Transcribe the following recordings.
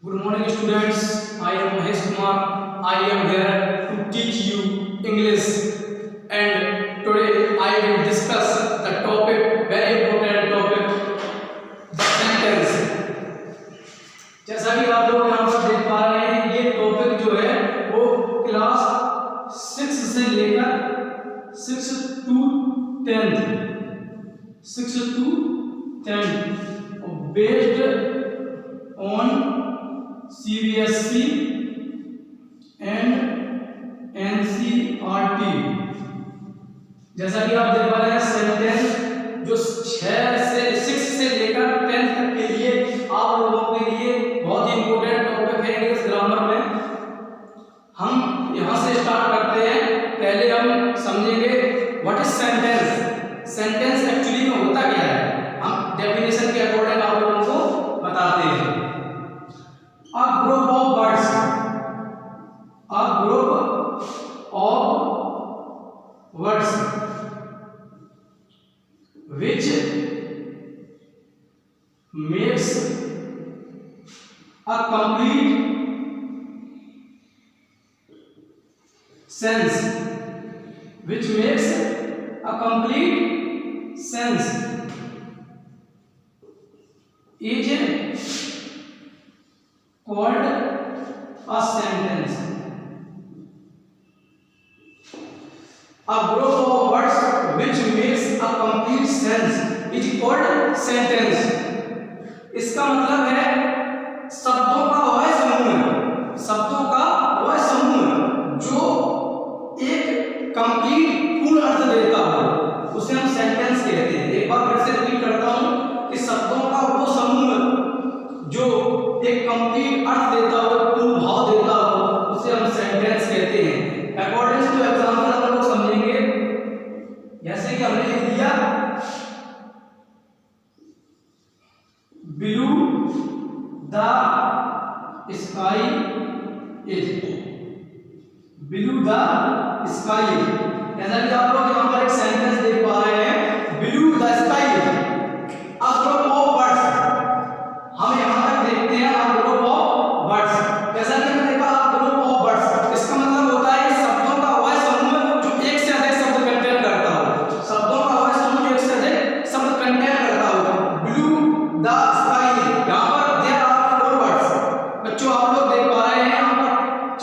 Good morning, students. I am Mahesh Kumar. I am here to teach you English, and today I will discuss the topic, very important topic, the sentence. जैसा कि आप लोग यहाँ पर देख पा रहे हैं, ये टॉपिक जो है वो क्लास 6 से लेकर 6 to 10 based on CBSE and NCERT। जैसा कि आप देख पा रहे हैं, सेंटेंस जो 6 से लेकर 10 तक के लिए आप लोगों के लिए बहुत ही इंपॉर्टेंट टॉपिक है इंग्लिश ग्रामर में। हम यहां से स्टार्ट करते हैं। पहले हम समझेंगे what is sentence. Sentence actually में होता क्या है, हम डेफिनेशन के अकॉर्डिंग आप लोगों को बताते हैं। A group of words, a group of words which makes a complete sense, which makes a complete sense is called a sentence. A group of words which makes a complete sense is called sentence. इसका मतलब है शब्दों का वह समूह, शब्दों का वह समूह जो एक कंप्लीट पूर्ण अर्थ देता हो, उसे हम सेंटेंस कहते हैं। एक बार फिर से रिपीट करता हूं कि शब्दों का वो समूह जो एक कंप्लीट अर्थ देता हो, पूर्ण भाव देता हो, उसे हम सेंटेंस कहते हैं। अकॉर्डिंग टू एग्जांपल हम लोग समझेंगे, जैसे कि हमने लिख दिया blue the sky is, blue the sky is. जैसा कि आप लोग यहाँ पर एक सेंटेंस देख पा रहे हैं, ब्लू द स्काई इज। अब ग्रुप ऑफ वर्ड्स हम यहाँ तक देखते हैं, आप ग्रुप ऑफ वर्ड्स। जैसा कि हमने देखा आप ग्रुप ऑफ वर्ड्स, इसका मतलब होता है शब्दों का वह समूह जो एक से अधिक शब्द कंटेन करता हो, शब्दों का वह समूह जो एक से अधिक शब्द कंटेन करता हो। ब्लू द स्काई, यहाँ पर देयर आर 4 वर्ड्स। बच्चों आप लोग देख पा रहे हैं यहाँ पर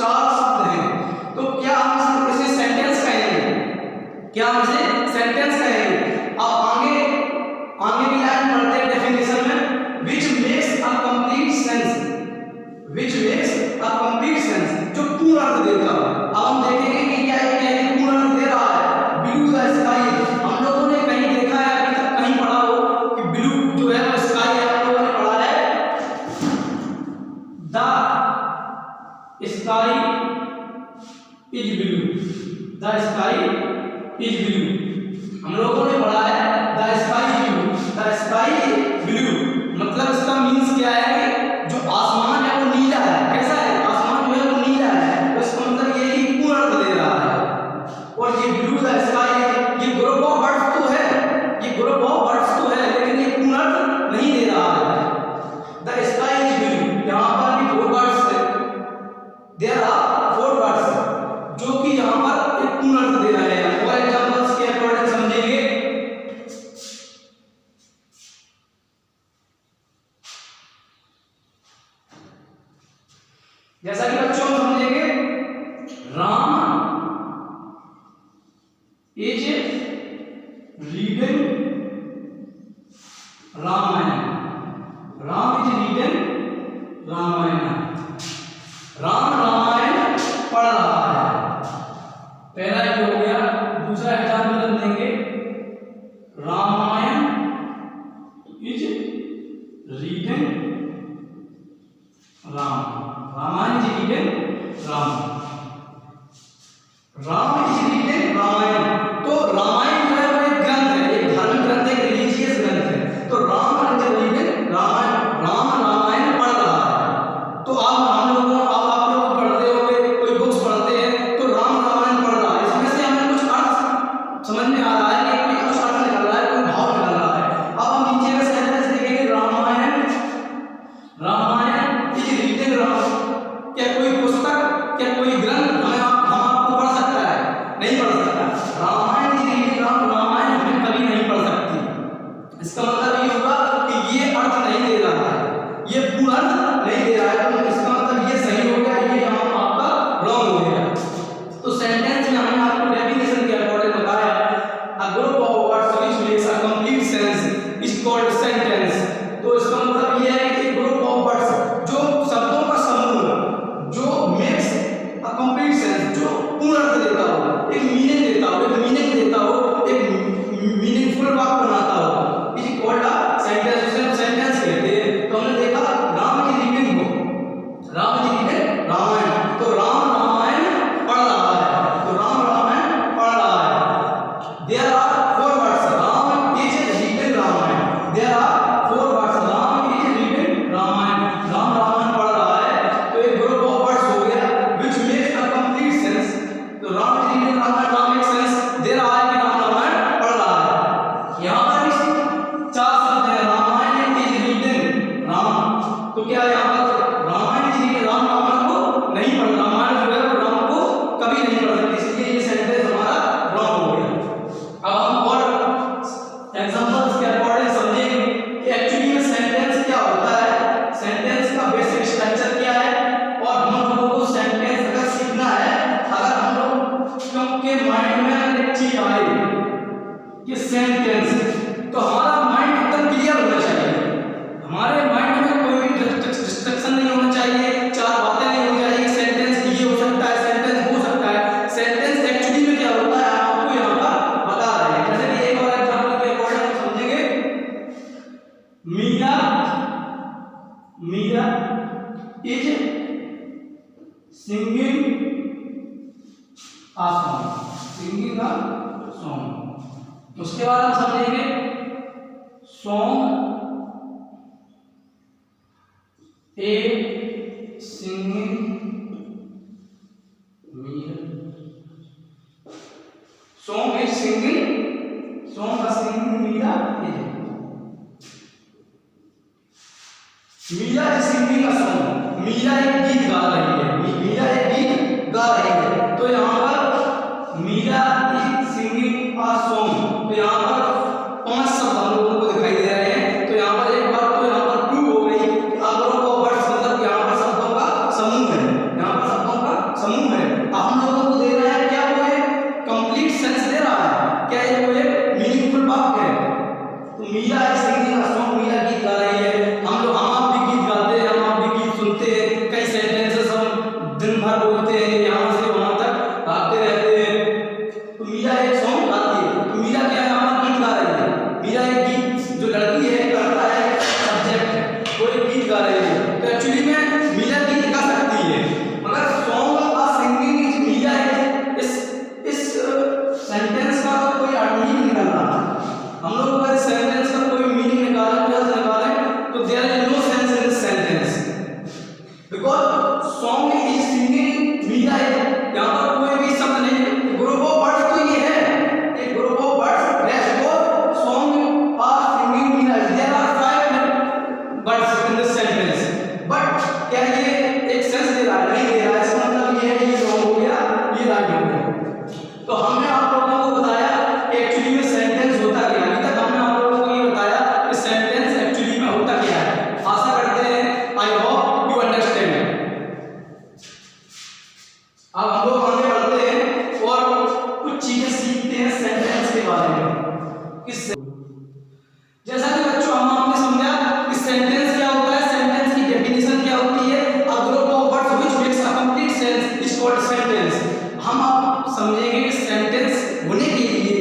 4 शब्द हैं। तो क्या हम इसे सेंटेंस कहेंगे? क्या हम इसे सेंटेंस कहेंगे? आप आगे की लाइन पढ़ते हैं डेफिनेशन में, which makes a complete sense, which makes a complete sense, जो पूर्ण अर्थ देता है। अब हम देखेंगे कि क्या ये पूर्ण अर्थ दे रहा है। ब्लू द स्काई, हम लोगों ने कहीं देखा है, अभी तक कहीं पढ़ा हो कि ब्लू जो है वो स्काई है, हम लोगों ने पढ़ा है the sky is blue, the sky is blue, हम लोगों ने पढ़ा है the sky blue, the sky blue. मतलब इसका मीन्स क्या है कि जो आसमान है वो नीला है। कैसा है? आसमान जो है वो नीला है, तो इसका मतलब ये ही पूर्ण अर्थ दे रहा है। और ये ब्लू द स्काई, ये ग्रुप ऑफ वर्ड्स तो है, ये ग्रुप ऑफ वर्ड्स तो है, लेकिन ये पूर्ण अर्थ नहीं दे रहा है। द स्काई इज ब्लू, यहाँ पर भी 4 वर्ड्स है, देयर आर 4 वर्ड्स जो कि यहाँ पर एक पूर्ण अर्थ दे रहे हैं। फॉर एग्जांपल्स के अकॉर्डिंग समझेंगे, जैसा कि बच्चों हम समझेंगे, Ram is reading Ramayana, Ram is reading Ramayana, Ram Ramayana पढ़ रहा है। पहला ये हो गया। दूसरा एग्जाम्पल हम देंगे, Ramayana is reading Ram, Ramayana is reading Ram, Ram is reading Ramayana. तो रामायण जो है वो एक ग्रंथ है, एक धार्मिक ग्रंथ है, एक रिलीजियस ग्रंथ है। तो राम इज रीडिंग रामायण, राम रामायण पढ़ रहा है। तो आप लोग पढ़ते होंगे, कोई बुक्स पढ़ते हैं, तो राम रामायण पढ़ रहा है, इसमें से हमें कुछ अर्थ समझ में आ रहा है कि कोई कुछ अर्थ निकल रहा है, कोई भाव निकल रहा है। अब हम नीचे का सेंटेंस देखेंगे, Ramayana is reading is singing a song, singing a song. उसके बाद हम समझेंगे song a singing Meera, song is singing, song a singing Meera is, Meera is singing a song, Meera एक गीत गा रही है, मीरा एक गीत गा रही है। तो यहाँ पर Meera is singing a song, तो यहाँ पर 5 शब्द हम लोगों को दिखाई दे रहे हैं। तो यहाँ पर एक बात तो यहाँ पर प्रूव हो गई कि अगरों को वर्ड्स मतलब यहाँ पर शब्दों का समूह है, यहाँ पर शब्दों का समूह है। अब हम लोगों को दे रहा है क्या, वो एक कंप्लीट सेंस दे रहा है, क्या ये वो एक मीनिंगफुल वाक्य है। तो Meera is singing a song, Meera गीत गा रही है। हम लोग हम आप भी गीत गाते हैं, हम आप भी गीत सुनते हैं, कई सेंटेंसेस हम दिन भर बोलते हैं, यहाँ से वहाँ तक गाते रहते हैं। तो मीरा एक सॉन्ग गाती है, तो मीरा क्या यहाँ पर गीत गा रही है, मीरा एक गीत जो लड़की है करता है सब्जेक्ट है, वो एक गीत गा रही है। तो एक्चुअली में मीरा गीत गा सकती है, मगर song a singing is Meera है, इस सेंटेंस का कोई अर्थ नहीं निकल रहा। हम लोग अगर सेंटेंस का कोई मीनिंग निकालें, कोई अर्थ निकालें, तो there is no sense in this sentence, because song is singing Meera है, यहाँ पर कोई भी शब्द नहीं, ग्रुप ऑफ वर्ड्स तो ये है, एक group of words that go song are singing Meera, there are 5 words in this sentence, but क्या ये एक सेंस दे रहा है, नहीं दे रहा है। इसका मतलब ये है, ये रॉन्ग हो गया, ये राइट हो गया। तो हमने आप लोगों को बताया कि एक्चुअली में सेंटेंस होता क्या है। अभी तक हमने आप लोगों को ये बताया कि सेंटेंस एक्चुअली में होता क्या है। आशा करते हैं, आई होप यू अंडरस्टैंड। अब हम लोग आगे बढ़ते हैं और कुछ चीजें सीखते हैं सेंटेंस के बारे में। किस जैसा कि बच्चों हम आपने समझा कि सेंटेंस क्या होता है, सेंटेंस की डेफिनेशन क्या होती है, a group of words which makes a complete sense is called sentence. हम आप समझेंगे कि सेंटेंस होने के लिए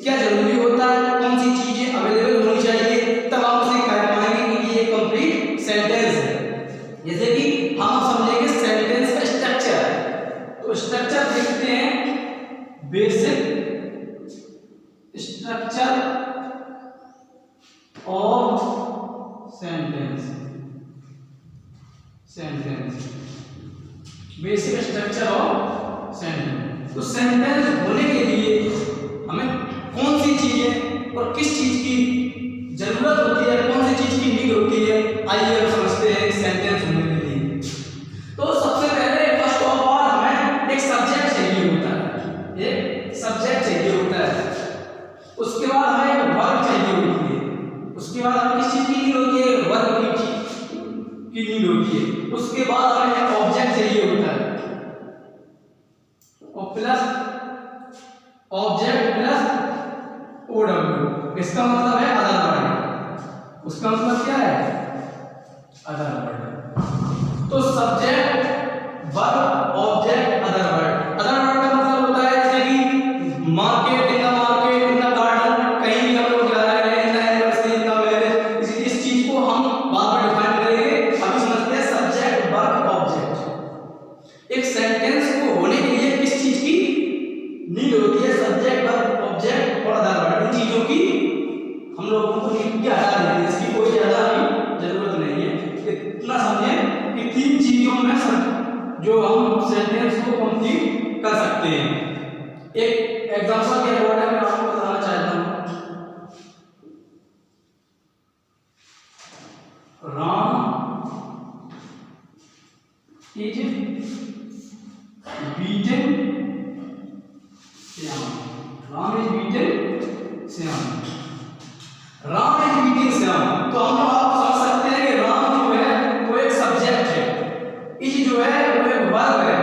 क्या जरूरी होता है, कौन सी चीजें अवेलेबल होनी चाहिए, तब हम उसे कह पाएंगे कि ये कंप्लीट सेंटेंस है। जैसे कि हम समझेंगे सेंटेंस का स्ट्रक्चर, तो स्ट्रक्चर देखते हैं, basic structure of sentence, sentence basic structure of sentence. तो सेंटेंस होने के लिए हमें कौन सी चीजें और किस चीज की जरूरत होती है, कौन सी चीज की नीड होती है, आइए हम समझते हैं सेंटेंस होने के लिए। तो सबसे पहले फर्स्ट ऑफ ऑल हमें एक सब्जेक्ट चाहिए होता है, एक सब्जेक्ट चाहिए होता है। उसके बाद हमें एक वर्ब चाहिए होती है, उसके बाद हमें किस चीज की नीड होती है, वर्ब की नीड होती है। उसके बाद हमें एक ऑब्जेक्ट चाहिए होता है, और प्लस ऑब्जेक्ट प्लस ओडब्ल्यू, इसका मतलब है अदर वर्ड। उसका मतलब क्या है, अदर वर्ड। तो subject, verb, object, other word. Other word का मतलब होता है जैसे कि market, in the market, in the garden, कहीं भी हम लोग जा रहे हैं, in the university, in the marriage, इस चीज को हम बाद में डिफाइन करेंगे। अभी समझते हैं सब्जेक्ट, वर्ब, ऑब्जेक्ट। एक सेंटेंस को होने के लिए किस चीज की नीड होती है, सब्जेक्ट, वर्ब, ऑब्जेक्ट और अदर वर्ड। इन चीजों की हम लोगों को नीड क्या हटा देते हैं, इसकी कोई ज्यादा अभी जरूरत नहीं है। इतना समझें कि 3 चीजों में जो हम सेंटेंस को कंप्लीट कर सकते हैं। एक एग्जांपल के वर्ड में आपको बताना चाहता हूं, Ram is beaten Shyam, Ram is beaten Shyam, Ram is beating Shyam. तो हम आप समझ सकते हैं कि राम जो है वो एक सब्जेक्ट है, इज जो है वो एक वर्ब है,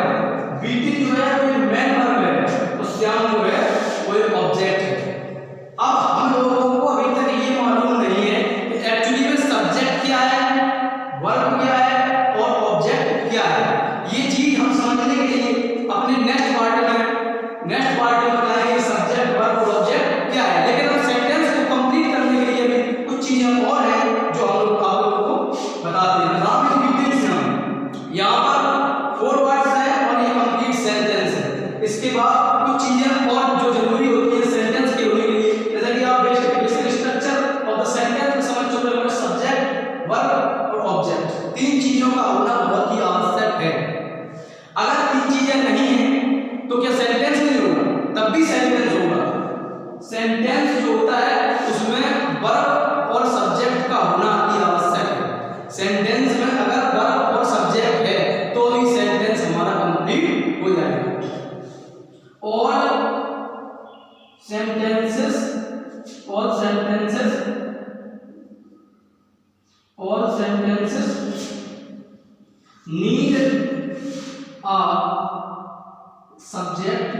बीटिंग जो है वो एक मेन वर्ब है, तो श्याम जो है वो एक ऑब्जेक्ट है। अब हम लोगों को अभी तक ये मालूम नहीं है कि एक्चुअली में सब्जेक्ट क्या है, वर्ब क्या है और ऑब्जेक्ट क्या है। ये चीज हम समझने के लिए अपने नेक्स्ट पार्ट में बताएंगे सब्जेक्ट, वर्ब और ऑब्जेक्ट क्या है। लेकिन हम सेंटेंस को कंप्लीट करने के लिए भी कुछ चीजें और हैं जो हम लोग आप लोगों को बताते हैं। राम इज बीटिंग श्याम, यहाँ पर 4 वर्ड्स है और ये कंप्लीट सेंटेंस है। इसके बाद कुछ चीजें और जो जरूरी होती है सेंटेंस के होने के लिए, जैसे कि आप basic structure of the sentence में समझ चुके हो, सब्जेक्ट, वर्ब और ऑब्जेक्ट, 3 चीजों का होना बहुत ही आवश्यक है। अगर 3 चीजें नहीं है तो क्या सेंटेंस नहीं होगा? तब भी सेंटेंस होगा। सेंटेंस जो होता है उसमें वर्ब और सब्जेक्ट का होना अति आवश्यक है। सेंटेंस में अगर वर्ब और सब्जेक्ट है तो ही सेंटेंस हमारा कंप्लीट हो जाएगा। और sentences need a subject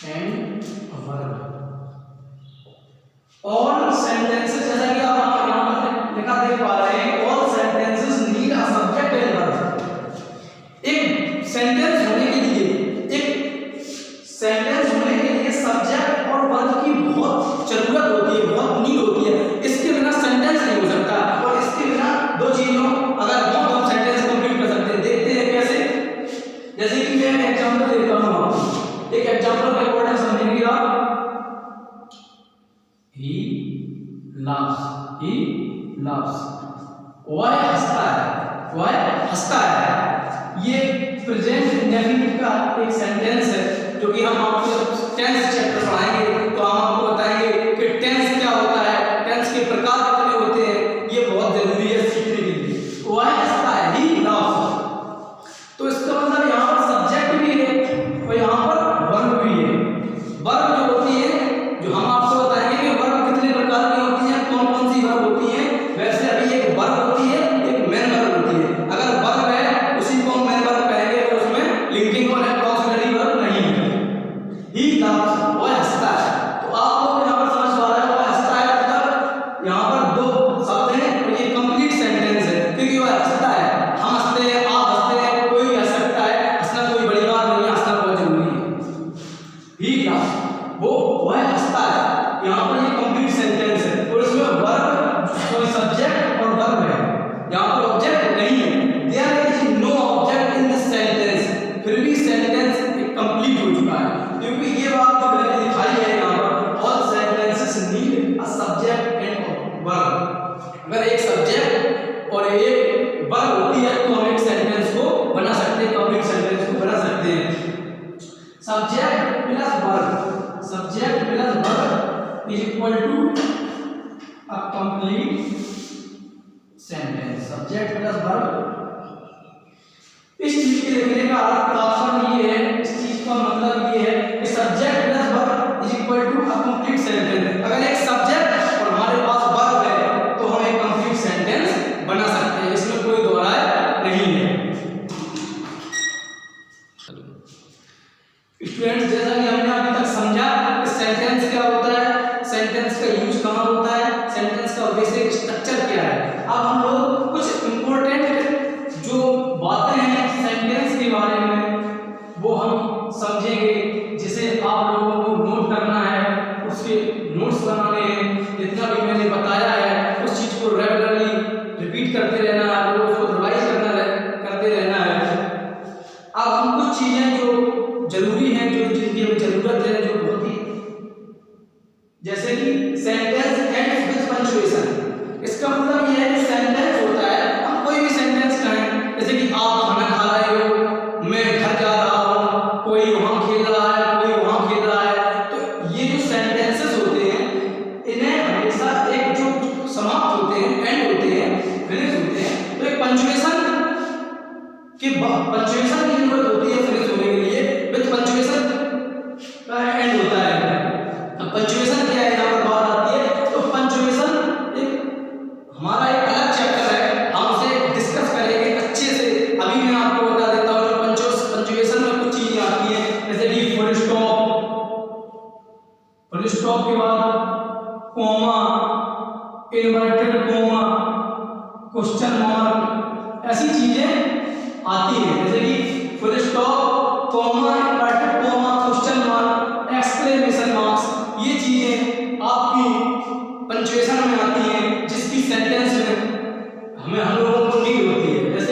and a verb। all sentences, जैसा कि आप यहाँ पर लिखा देख पा रहे हैं, all sentences need a subject and verb। एक सेंटेंस होने के लिए सब्जेक्ट और वर्ब की बहुत जरूरत होती है, बहुत नीड होती है। इसके बिना सेंटेंस नहीं हो सकता और इसके बिना 2 चीजों अगर हो तो हम सेंटेंस कंप्लीट कर सकते हैं। देखते हैं कैसे। जैसे कि मैं एग्जांपल देता हूं आपको, एक एग्जांपल के अकॉर्डिंग समझेंगे आप। ही laughs, वह हंसता है। ये प्रेजेंट इंडेफिनिट का एक सेंटेंस है जो कि हम आपको टेंस चैप्टर पढ़ाएंगे तो हम आपको बताएंगे कि टेंस क्या होता है, टेंस के प्रकार कितने होते हैं, ये बहुत जरूरी है सीखने के लिए। वह हंसता है, ही laughs, तो इसका मतलब यहाँ पर सब्जेक्ट भी है और यहाँ पर वर्ब भी है। वर्ब जो होती है, जो हम आपको बताएंगे कि वर्ब कितने प्रकार की होती है, कौन कौन सी वर्ब होती है। वैसे अभी एक वर्ब होती है, एक मेन वर्ब होती है। अगर वर्ब है उसी को हम मेन वर्ब कहेंगे और उसमें लिंकिंग और ऑक्सिलरी वर्ब नहीं है। ही laughs, वह हंसता है। तो आप लोग यहाँ पर समझ पा रहे हैं, वह हंसता है मतलब यहाँ पर 2 शब्द हैं और ये कंप्लीट सेंटेंस है, क्योंकि वह हंसता है, हम हंसते हैं, आप हंसते हैं, कोई भी हंस सकता है। हंसना कोई बड़ी बात नहीं है, हंसना बहुत जरूरी है। ही laughs, वह हंसता है, यहाँ पर ये कंप्लीट सेंटेंस है और इसमें वर्ब, कोई सब्जेक्ट और वर्ब है, यहाँ पर ऑब्जेक्ट नहीं है। There is no object in this sentence, फिर भी सेंटेंस कंप्लीट हो चुका है, क्योंकि ये बात जो मैंने दिखाई है यहाँ पर, all sentences need a subject and verb. अगर एक सब्जेक्ट और एक वर्ब होती है तो हम एक सेंटेंस को बना सकते हैं, कंप्लीट सेंटेंस को बना सकते हैं। Subject plus verb is equal to a complete sentence. Subject plus verb, इस चीज के लिखने का अर्थ ये है, इस चीज का मतलब ये है कि subject plus verb is equal to a complete sentence. अगर एक सब्जेक्ट और हमारे पास वर्ब है तो हम एक कंप्लीट सेंटेंस बना सकते हैं, इसमें कोई दो राय नहीं है। स्टूडेंट्स, जैसा कि हमने अभी तक समझा कि सेंटेंस क्या होता है, सेंटेंस का यूज कहाँ होता है, सेंटेंस का बेसिक स्ट्रक्चर क्या है। अब हम लोग कुछ इंपॉर्टेंट जो बातें हैं सेंटेंस के बारे में वो हम समझेंगे, जिसे आप लोगों को नोट करना है, उसके नोट्स बनाने हैं। जितना भी मैंने बताया है उस चीज को रेगुलरली रिपीट करते रहना है, आप लोगों को रिवाइज करते रहना है। अब हम कुछ चीजें जो जरूरी हैं, जो जिनकी हमें जरूरत है, जो बहुत ही, जैसे कि सेंटेंस एंड विद पंक्चुएशन। इसका मतलब यह है कि सेंटेंस होता है, हम कोई भी सेंटेंस कहें, जैसे कि आप खाना खा रहे हो, मैं घर जा रहा हूँ, कोई वहां खेल रहा है, कोई वहां खेल रहा है। तो ये जो सेंटेंसेस होते हैं इन्हें हमेशा एक जो समाप्त होते हैं, एंड होते हैं, फिनिश होते हैं, तो एक पंक्चुएशन की जरूरत होती है फिनिश होने के लिए। विद पंक्चुएशन का एंड होता है। अब पंक्चुएशन क्या है, यहाँ पर बात आती है। तो पंक्चुएशन एक हमारा एक अलग चैप्टर है, हम उसे डिस्कस करेंगे अच्छे से। अभी मैं आपको बता देता हूँ पंक्चुएशन में कुछ चीजें आती हैं, जैसे कि फुल स्टॉप के बाद comma, inverted comma, question mark, ऐसी चीजें आती हैं। जैसे कि full stop, comma, inverted comma, question mark, exclamation marks, ये चीजें आपकी पंक्चुएशन में आती हैं, जिसकी सेंटेंस में हम लोगों को नीड होती है। जैसे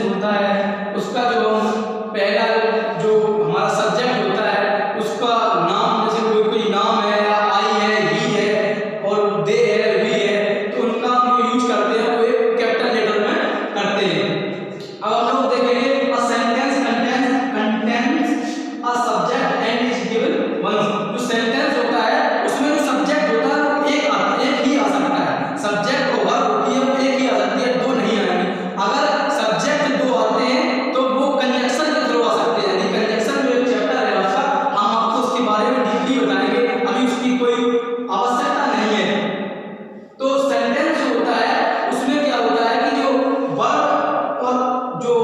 होता है उसका जो पहला जो हमारा सब्जेक्ट होता है उसका नाम, जैसे कोई कोई नाम है या आई है, ही है और दे है, वी है, तो उनका हम जो यूज करते हैं वो एक कैपिटल लेटर में करते हैं। अब हम लोग देखेंगे a sentence contains a subject and is given once. जो सेंटेंस होता है उसमें जो सब्जेक्ट होता है वो एक ही आ सकता है। सब्जेक्ट और वर्ब होती है वो एक ही आ सकती है, दो नहीं आएंगे। अगर सब्जेक्ट दो आते हैं तो वो कंजंक्शन के थ्रू आ सकते हैं। यानी कंजंक्शन जो एक चैप्टर है आपका, हम आपको उसके बारे में डीपली बताएंगे, अभी उसकी कोई आवश्यकता नहीं है। तो सेंटेंस जो होता है उसमें क्या होता है कि जो वर्ब और जो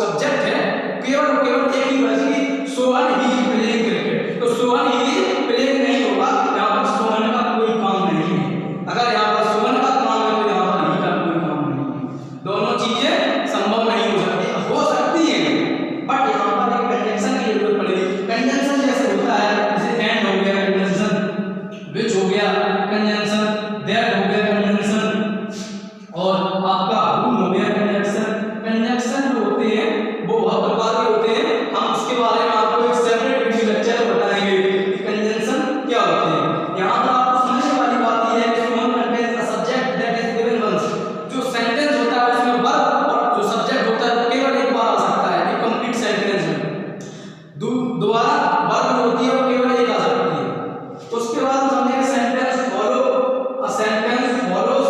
सब्जेक्ट है केवल एक ही बचेगी, Sohan he is playing cricket. तो सोहन ही इज प्लेइंग नहीं होगा, यहाँ पर सोहन का कोई काम नहीं है। अगर यहाँ पर सोहन का काम है तो यहाँ पर ही का कोई काम नहीं है। दोनों चीजें संभव नहीं हो सकती है, बट यहाँ पर एक कंजंक्शन की जरूरत पड़ेगी। कंजंक्शन जैसे होता है, जैसे एंड हो गया कंजंक्शन, विच हो गया कंजंक्शन, दैट हो गया कंजंक्शन और आपका हुम हो गया कंजंक्शन। कंजंक्शन जो होते हैं वो बहुत प्रकार के होते हैं, हम उसके बारे में आपको एक सेपरेट वीडियो लेक्चर में बताएंगे कि कंजंक्शन क्या होते हैं। यहाँ पर आपको समझने वाली बात यह है कि one contains a subject that is given once. जो सेंटेंस होता है उसमें वर्ब और जो सब्जेक्ट होता है वो केवल एक बार आ सकता है, ये कंप्लीट सेंटेंस में दोबारा वर्ब होती है वो केवल एक आ सकती है। उसके बाद हम समझेंगे sentence follow, a sentence follows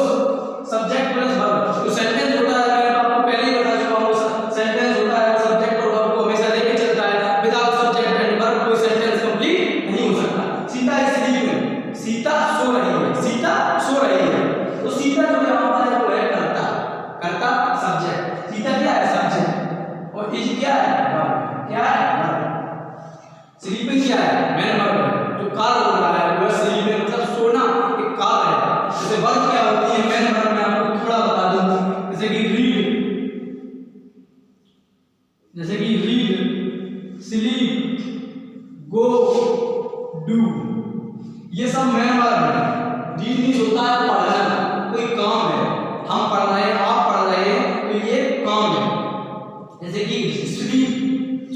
subject plus verb. जो सेंटेंस होता है मैंने आपको पहले ही बता चुका हूँ, सेंटेंस होता है सब्जेक्ट और वर्ब को हमेशा लेके चलता है। विदाउट सब्जेक्ट एंड वर्ब कोई सेंटेंस कंप्लीट नहीं हो सकता। सीता इज स्लीपिंग, सीता सो रही है, सीता सो रही है। तो सीता जो यहाँ पर है वो है करता सब्जेक्ट। सीता क्या है? सब्जेक्ट। और इज क्या है? वर्ब। क्या है? वर्ब। स्लीपिंग क्या है? मैन वर्ब है। जो कार्य हो रहा है वो स्लीपिंग मतलब सोना, एक कार्य है। जैसे वर्ब क्या होती है मैन वर्ब में आपको थोड़ा बता दूं, जैसे कि रीड, स्लीप, गो, डू, ये सब मैन वर्ब है। रीड मीन्स होता है पढ़ना, कोई काम है, हम पढ़ रहे हैं, आप पढ़ रहे हैं, तो ये काम है। जैसे कि स्लीप,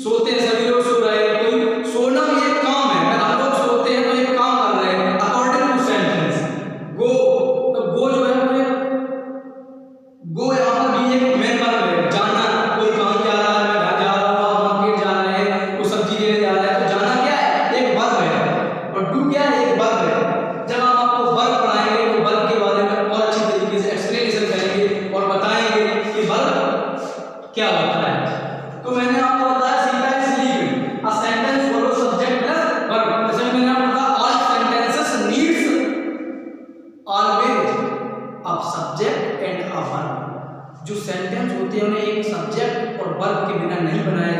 सोते हैं, सभी लोग सो रहे हैं, कोई सोना भी एक काम है। अगर हम लोग सोते हैं तो एक काम कर रहे हैं अकॉर्डिंग टू सेंटेंस। गो, तो गो जो है वो गो यहाँ पर भी एक मेन वर्ब है। जाना, कोई काम जा रहा है, मैं घर जा रहा हूँ, आप मार्केट जा रहे हैं, वो सब्जी लेने जा रहे हैं, तो जाना क्या है? एक वर्ब है। और डू क्या है? एक वर्ब है। जब हम आपको वर्ब पढ़ाएंगे तो वर्ब के बारे में और अच्छी तरीके से एक्सप्लेनेशन करेंगे और बताएंगे कि वर्ब क्या होता है। तो मैंने आपको बताया Sita is sleeping, a sentence follow subject plus verb. जैसे मैंने आपको बताया all sentences needs always a subject and a verb. जो सेंटेंस होते हैं उन्हें एक सब्जेक्ट और वर्ब के बिना नहीं बनाया